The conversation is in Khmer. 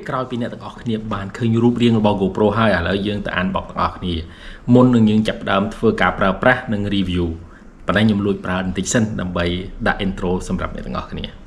ក្រោយពីអ្នកទាំងអស់គ្នាបានឃើញរូបរាងរបស់ GoPro ហើយឥឡូវយើងទៅអានបកទាំងអស់គ្នាមុននឹងយើងចាប់ផ្ដើមធ្វើការប្រើប្រាស់និង review ប៉ុន្តែខ្ញុំលួចប្រើបន្តិចសិនដើម្បីដាក់ intro សម្រាប់អ្នកទាំងអស់គ្នា